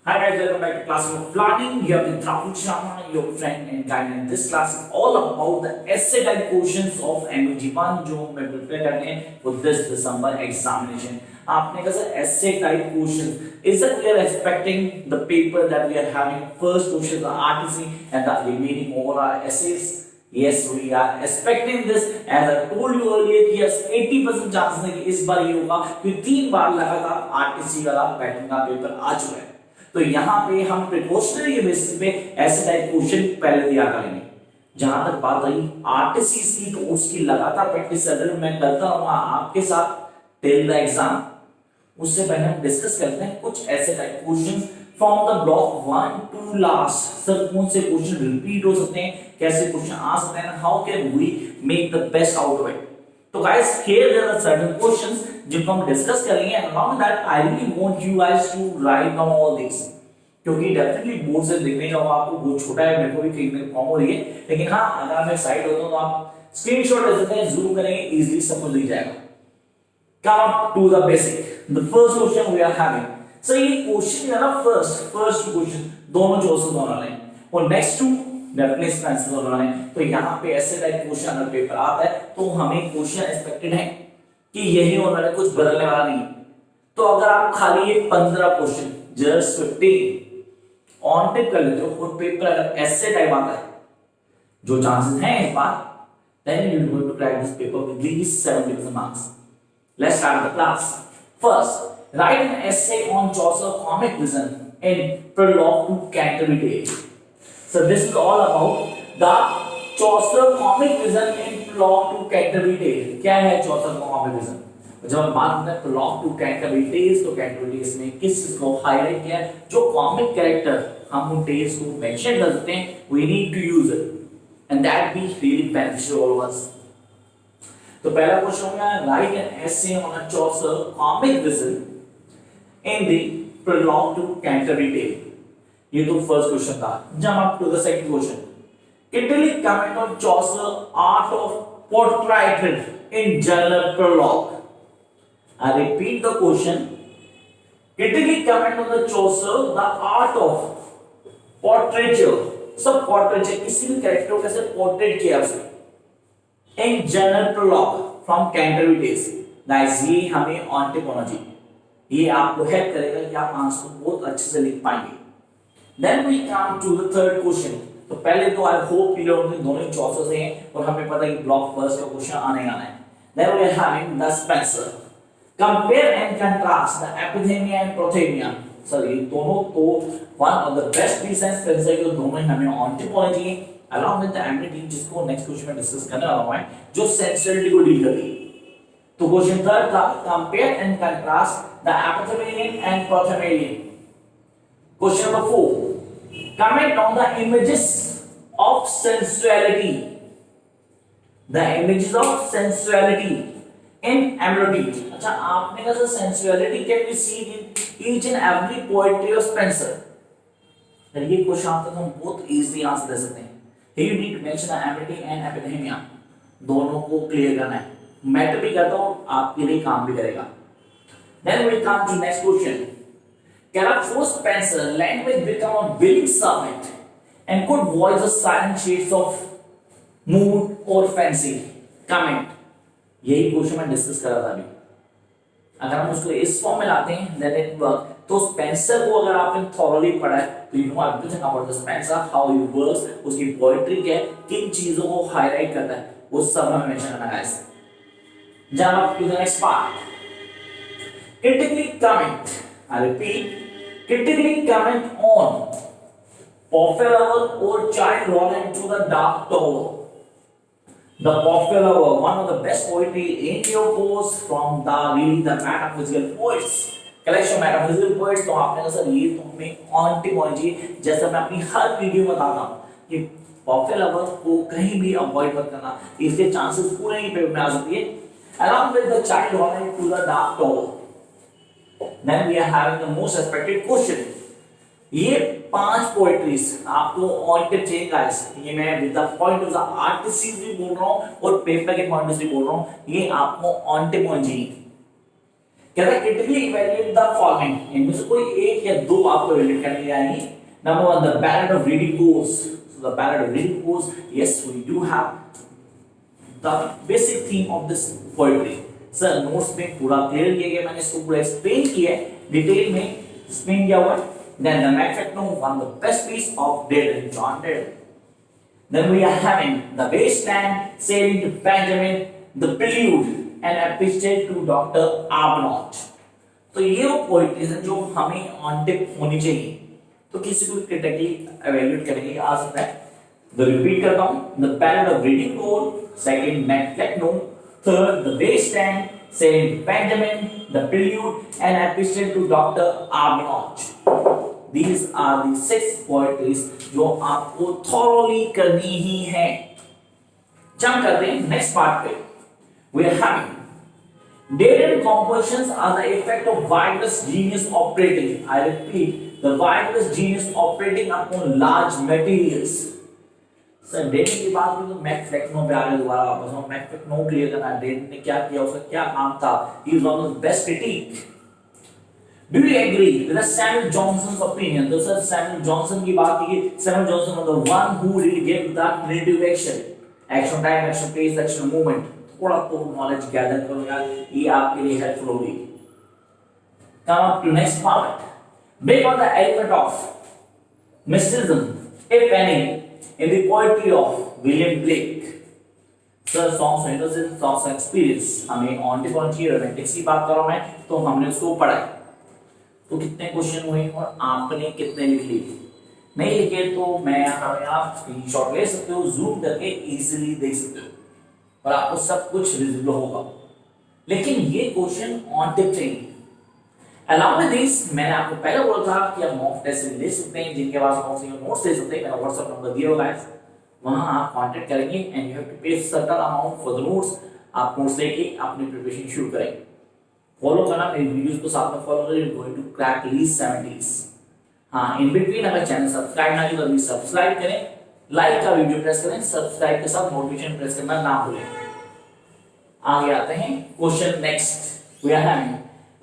Hi guys, welcome back to class of planning. You have been RAHUL Sharma, your friend and guide, and this class is all about the essay type questions of MUG1 जो मैं prepare करने हैं for this December examination. आपने कहा sir essay type questions. Is that we are expecting the paper that we are having first question the RTC and the remaining all are essays. Yes, we are expecting this. As I told you earlier कि yes 80% chances है कि इस बार ये होगा क्योंकि 3 बार लगातार RTC वाला pattern का पेपर आ चुका है. तो यहाँ पे हम प्रिकॉशनरी बेसिस पे ऐसे टाइप क्वेश्चन पहले दिया करेंगे. जहां तक बात रही आरटीसी की तो उसकी लगातार प्रैक्टिस मैं करता हूँ आपके साथ टिल द एग्जाम. उससे पहले हम डिस्कस करते हैं कुछ ऐसे type question from the block 1 to last. Sir कौन से क्वेश्चन रिपीट हो सकते हैं, कैसे क्वेश्चन आ सकते हैं, how can we make the best out of it. तो guys here there are certain questions जिनको हम डिस्कस करेंगे and along that I really want you guys to write down all this क्योंकि डेफिनेटली बोर्ड से देखने जाऊंगा आपको बहुत छोटा है, मेरे को भी कहीं में फॉर्म हो रही है, लेकिन हाँ अगर मैं साइड होता हूं तो आप स्क्रीनशॉट ले सकते हैं, जूम करेंगे इजीली समझ ली जाएगा. Come to the basic the first question we are having. So ये क्वेश्चन है ना फर्स्ट क्वेश्चन दोनों चॉइसेस दोनों वाले और नेक्स्ट टू डेफिनेशन आंसर दोनों वाले. तो यहाँ पे ऐसे टाइप क्वेश्चन अगर पेपर आता है तो हमें क्वेश्चन एक्सपेक्टेड है कि यही होने वाला, कुछ बदलने वाला नहीं. तो अगर आप खाली ये 15 क्वेश्चन जस्ट 15 ऑन टिप कर लेते हो और पेपर अगर ऐसे टाइप आता है जो चांसेस हैं इस बार, then you are going to crack this paper with these 70% marks. Let's start the class. First, write an essay on Chaucer comic vision in prologue to Canterbury Tales. So this is all about the Chaucer comic vision in prologue to Canterbury Tales. क्या है Chaucer comic vision? जब हम बात करते हैं prologue to Canterbury Tales, तो Canterbury Tales में किस चीज को हाईलाइट किया है, जो कॉमिक कैरेक्टर हम उन टेल्स को मेंशन कर सकते हैं, we need to use it and that be really beneficial all of us. तो पहला क्वेश्चन होगा write an essay on a Chaucer comic vision in the prologue to Canterbury tale. ये तो फर्स्ट क्वेश्चन था. Jump up to the second question. इटली comment on Chaucer art of portrait in general prologue. I repeat the question. इटली comment on the Chaucer the art of portraiture. सब portraiture किसी भी character को कैसे portrait किया उसने in general prologue from Canterbury Tales. Guys ये हमें ऑन टिप होना चाहिए, ये आपको हेल्प करेगा कि आप आंसर बहुत अच्छे से लिख पाएंगे. Then we come to the third question. तो पहले तो आई होप क्लियर होंगे दोनों चॉइसेस हैं और हमें पता है कि ब्लॉक फर्स्ट का क्वेश्चन आने आना है. Then we are having the Spencer. Compare and contrast the epithemia and prothemia. Sir ये दोनों तो one of the best pieces Spencer के दोनों ही हमें ऑन टिप होने चाहिए along with the amity जिसको नेक्स्ट क्वेश्चन में डिस्कस करने वाला हूं, जो सेंसुअलिटी को डील करती है. तो क्वेश्चन थर्ड था compare and contrast the Epithalamion and Prothalamion. Question number 4 comment on the images of sensuality. The images of sensuality in embroidery. अच्छा आपने कहा sensuality can be seen in each and every poetry of Spenser. ये question आपको हम बहुत easily answer दे सकते हैं. Here you need to mention the amity and epithemia. दोनों को क्लियर करना है. मैं तो भी करता हूं, आपके लिए काम भी करेगा. Then we come to next question. Carapace Spencer language become a willing servant and could voice the silent shades of mood or fancy. Comment. यही क्वेश्चन मैं डिस्कस कर रहा था अभी. अगर हम उसको इस फॉर्म में लाते हैं then it work. तो स्पेंसर को अगर आपने थॉरली पढ़ा है तो you know everything about the Spencer, how he works, उसकी पोएट्री क्या है, किन चीजों को हाईलाइट करता है, वो सब हमें मेंशन करना है. Jump up to the next part. Critically comment. I repeat, critically comment on popular और Childe Roland to the dark Tower. The popular one of the best poetry in your course from the really the metaphysical poets. Collection metaphysical poets. तो आपने कहा sir ये तो हमें on tip होनी चाहिए, जैसा मैं अपनी हर वीडियो में बताता हूँ कि पॉपुलर लवर को कहीं भी अवॉइड मत करना, इसके चांसेस पूरे ही पेपर में आ सकती है. Along with the child running to the dark tower. Then we are having the most expected question. ये 5 पोएट्रीज आपको ऑन टिप चाहिए गाइस. ये मैं with the point of the artist भी बोल रहा हूँ और पेपर के पॉइंट से बोल रहा हूँ, ये आपको ऑन टिप होनी चाहिए. कहता है क्रिटिकली इवैल्यूएट द फॉलोइंग, इनमें से कोई एक या दो आपको इवैल्यूएट करने आएंगी. Number 1, the ballad of Reading course. So the ballad of Reading course, yes we do have the basic theme of this poetry. Sir notes में पूरा क्लियर किया गया, मैंने इसको पूरा एक्सप्लेन किया है, डिटेल में एक्सप्लेन किया हुआ है. Then the next Ignou won the best piece of Dayton, John Dayton. Then we are having the wasteland, sailing to Benjamin, the prelude, and epistle to Dr. Arbuthnot. तो ये वो poetries है जो हमें ऑन टिप होनी चाहिए. तो किसी को क्रिटिकली एवेल्यूएट करेंगे आ सकता है. तो रिपीट करता हूँ, the ballad of reading goal, second next Ignou, third the wasteland, sailing to Benjamin, the prelude, and epistle to Dr. Arbuthnot. These are the 6 poetries जो आपको thoroughly करनी ही है. जंप करते हैं नेक्स्ट पार्ट पे. We are having Dayton compositions are the effect of vigorous genius operating. I repeat, the vigorous genius operating upon large materials. Sir डेटन की बात करें तो मैकफ्लेक्नो पे आ गए दोबारा वापस. हम मैकफ्लेक्नो क्लियर करना, डेटन ने क्या किया, उसका क्या काम था. He is one of the best critic. Do you agree with Samuel Johnson's opinion? तो सर सैमुअल जॉनसन की बात की, Samuel Johnson was the one who really gave the narrative action, action time, action place, action movement. थोड़ा तो knowledge gather करो यार, ये आपके लिए हेल्पफुल होगी. Come up to next part. Break on the element of mysticism, if any, in the poetry of William Blake. Sir songs of innocence, songs of experience. हमें ontology, romantics की बात कर रहा हूँ मैं, तो हमने उसको पढ़ा है. तो कितने क्वेश्चन हुए और आपने कितने लिख लिए? नहीं लिखे तो मैं आप स्क्रीनशॉट ले सकते हो, जूम करके इजीली देख सकते हो और आपको सब कुछ विजिबल होगा. लेकिन ये क्वेश्चन ऑन टिप चाहिए. अलाउ विद दिस, मैंने आपको पहले बोला था कि आप मॉक टेस्ट ले सकते हैं, जिनके पास नोट्स दे सकते हैं. मेरा व्हाट्सएप नंबर दिया होगा, वहां आप कांटेक्ट करेंगे एंड यू हैव टू पे certain amount for the notes. आप नोट्स लेके अपनी प्रिपरेशन शुरू करें. फॉलो करना, मेरी वीडियोस को साथ में फॉलो करें. You going to crack least 70s. हाँ, इन बिटवीन अगर चैनल सब्सक्राइब ना किया तो अभी सब्सक्राइब करें, लाइक का वीडियो प्रेस करें, सब्सक्राइब के साथ नोटिफिकेशन प्रेस करना ना भूलें. आगे आते हैं question next. We are having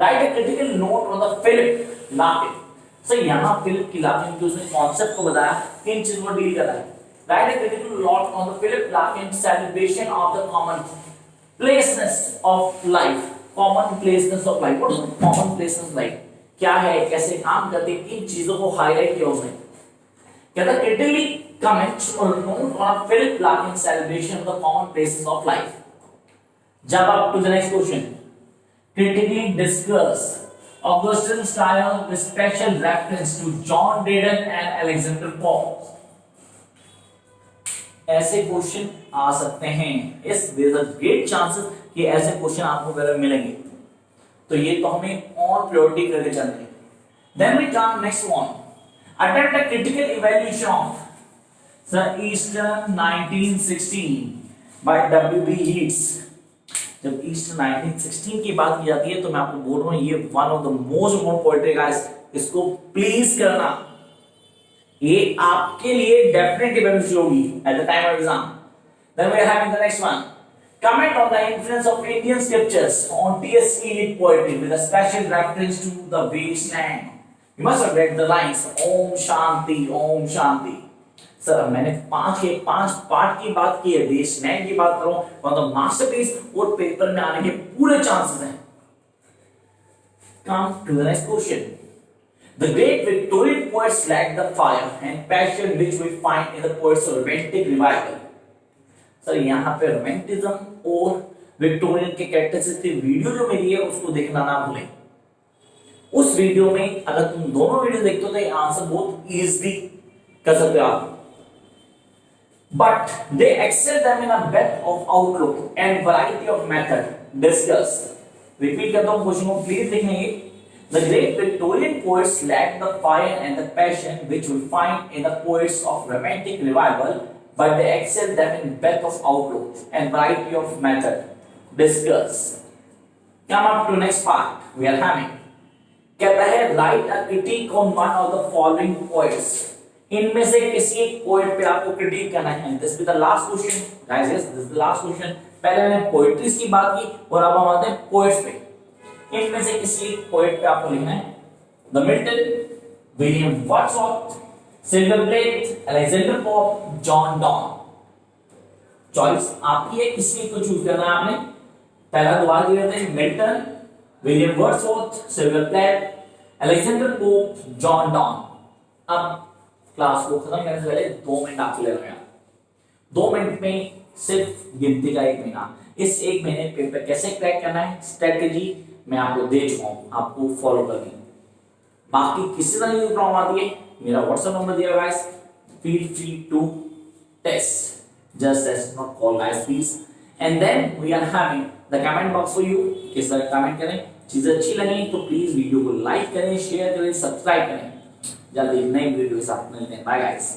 write a critical note on the Philip Larkin. So यहाँ फिलिप की लार्किन जो उसने कॉन्सेप्ट को बताया, किन चीजों को डील कर रहा है. Write a critical note on the Philip Larkin celebration of the common placeness of life. commonplaceness of life. What is commonplaceness like? क्या है, कैसे काम करते हैं, किन चीजों को हाईलाइट किया उसने. कहता है critically comment or note on Philip Larkin's celebration of the commonplaces of life. Jump up to the next question. Critically discuss Augustine's style with special reference to John Dayton and Alexander Pope. ऐसे question आ सकते हैं. Yes, there is a great chances कि ऐसे question आपको अगर मिलेंगे, तो ये तो हमें और प्रायोरिटी करके चलना है. Then we come next one. Attempt a critical evaluation of the Eastern 1916 by W.B. Yeats. जब ईस्टर्न 1916 की बात की जाती है तो मैं आपको बोल रहा हूँ ये one of the most important poetry guys. इसको प्लीज करना, ये आपके लिए डेफिनेटली बेनिफिशियल होगी at the time of exam. Then we are having the next one. Comment on the influence of Indian scriptures on T.S. Eliot poetry with a special reference to the wasteland. You must have read the lines Om Shanti, Om Shanti. Sir मैंने पांच part की बात की है, Westland की बात करूं, one of the masterpiece और पेपर में आने के पूरे चांसेस हैं. Come to the next question. The great Victorian poets lacked the fire and passion which we find in the poets of romantic revival. Sir यहाँ पे रोमांटिज्म और Victorian के कैरेक्टरिस्टिक वीडियो जो मेरी है उसको देखना ना भूलें. उस वीडियो में अगर तुम दोनों वीडियो देखते हो तो ये आंसर बहुत इजीली कर सकते हो आप. But they excel them in a breadth of outlook and variety of method discussed. Repeat करता हूँ क्वेश्चन को प्लीज लिखेंगे. The great Victorian poets lacked the fire and the passion which we find in the poets of romantic revival, but they excel them in breadth of outlook and variety of method discussed. Come up to next part. We are having. कहता है write a critique on one of the following poets. इनमें से किसी एक poet पे आपको critic करना है. This is the last question guys. Yes, this is the last question. पहले मैंने पोएट्रीज की बात की और अब हम आते हैं पोएट्स पे. इनमें से किसी पोएट पे आपको लिखना है। The Milton, William Wordsworth, Sylvia Plath, Alexander Pope, John Donne. Choice आपकी है, किसी को चूज करना है आपने। पहला दोबारा क्लियर है, Milton, William Wordsworth, Sylvia Plath, Alexander Pope, John Donne. अब क्लास को खत्म करने से पहले 2 मिनट आपको ले रहा है। 2 मिनट में सिर्फ गिनती का 1 महीना। इस 1 महीने पेपर कैसे क्रैक करना है, स्ट्रेटेजी मैं आपको दे चुका हूं, आपको फॉलो करनी है। बाकी किसी तरह की प्रॉब्लम आती है, मेरा व्हाट्सएप नंबर दिया guys, feel free to test, just as not call guys please, and then we are having the comment box for you। किस तरह कमेंट करें, चीजें अच्छी लगी तो प्लीज वीडियो को लाइक करें, शेयर करें, सब्सक्राइब करें। जल्दी नई वीडियो के साथ मिलते हैं, बाय गाइस।